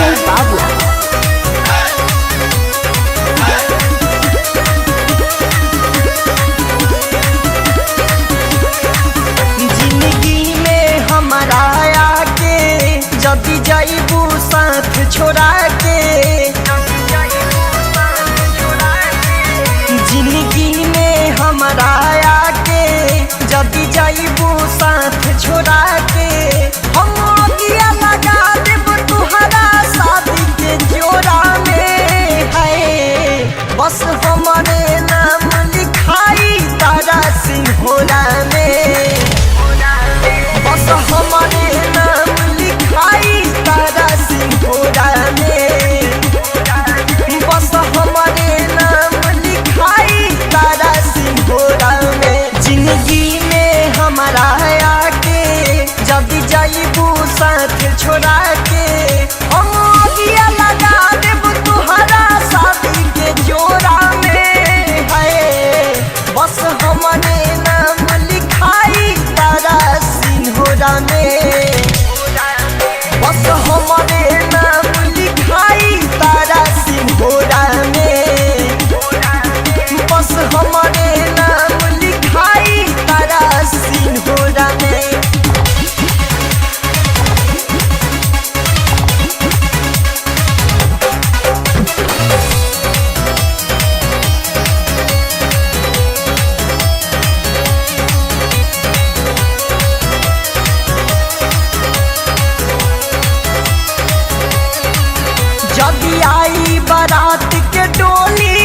रंजन बाबू। जिंदगी में हमारा आके जब जाइबू साथ छोड़ा के, जिंदगी में हमारा आके जब जाइबू साथ छोड़ा के, हम अगिया लगा देब तुहरा शादी के जोड़ा में है। बस हमारे नाम लिखाई तारा सिंहोरा में, बस हमारे नाम लिखाई तारा सिंहोरा में, बस हमारे नाम लिखाई तारा सिंहोरा में। जिंदगी में हमारा आके जब जाइबू साथ छोड़ा के, हम अगिया लगा देब तुहरा शादी के जोड़ा में है। बस हमारे नाम लिखाई तारा सिंहोरा में, बस हमारे नाम लिखाई तारा सिंहोरा में, बस हमारे नाम लिखाई तारा सिंहोरा में। जब आई बारात के डोली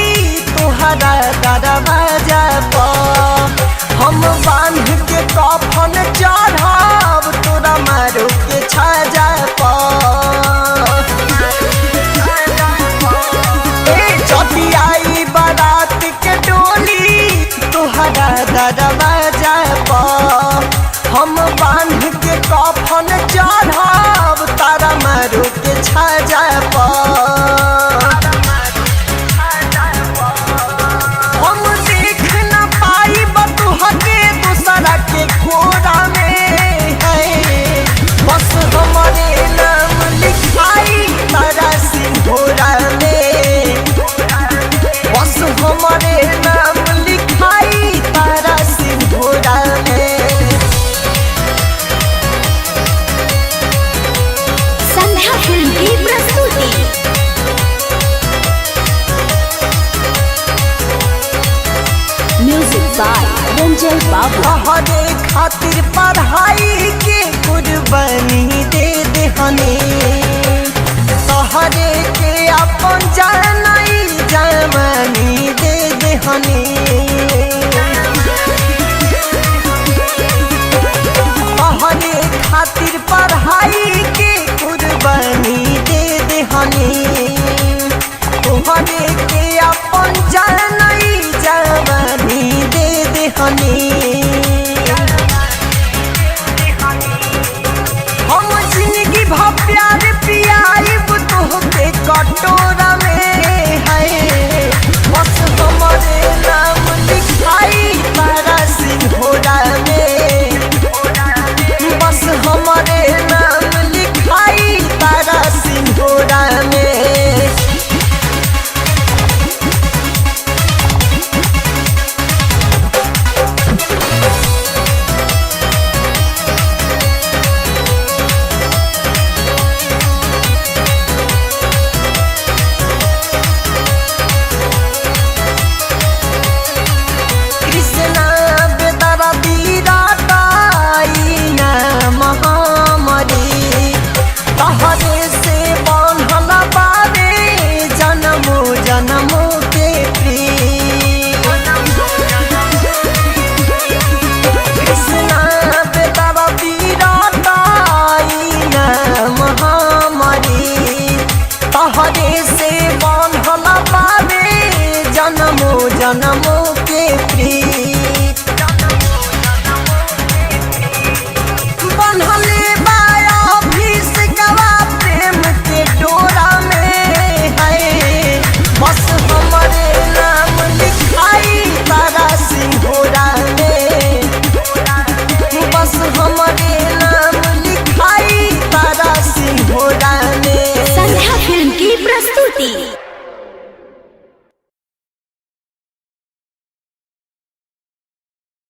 तुहरा दरवाजा पर, हम बांध के कफन चढ़ब तोरा मारो के छाजा पर। जब आई बारात के डोली तुहरा दरवाजा पर, हम बांध के कफन चढ़ब तारा मारो के छाजा पर। हम देख न पाई बतुहके दूसरा के खोरा में है। बस हमारे नाम लिखाई तारा सिंहोरा में, बस हमारे नाम लिखाई तारा सिंहोरा में। संध्या फिल्म की प्रस्तुति। म्यूजिक बाय रंजन बाबू। तोहरे खातिर पढ़ाई के कुर्बानी दे देहनी, तोहरे के अपन जानई जवानी दे देहनी। तोहरे खातिर पढ़ाई के कुर्बानी दे देहनी, तोहरे के अपन जानई जवानी दे देहनी। हम जिंदगी भर प्यार पियाइब तोहके कटोरा में है। बस हमारे नाम लिखाई तारा सिंहोरा में, बस हमारे नाम लिखाई तारा सिंहोरा में। कृष्णा बेदरा दीदा ताई नाम हमारी, तहरे से बांधल बारे जन्मो जन्मो के प्रीत। कृष्णा बेदरा दीदा ताई नाम हमारी, तहरे से बांधल बारे जन्मो जन्मो के प्रीत। बंधले बाया भीष गवा प्रेम के डोरा में है। बस हमारे नाम लिखाई तारा सिंहोरा में, बस हमारे नाम लिखाई तारा सिंहोरा में। संध्या प्रस्तुति।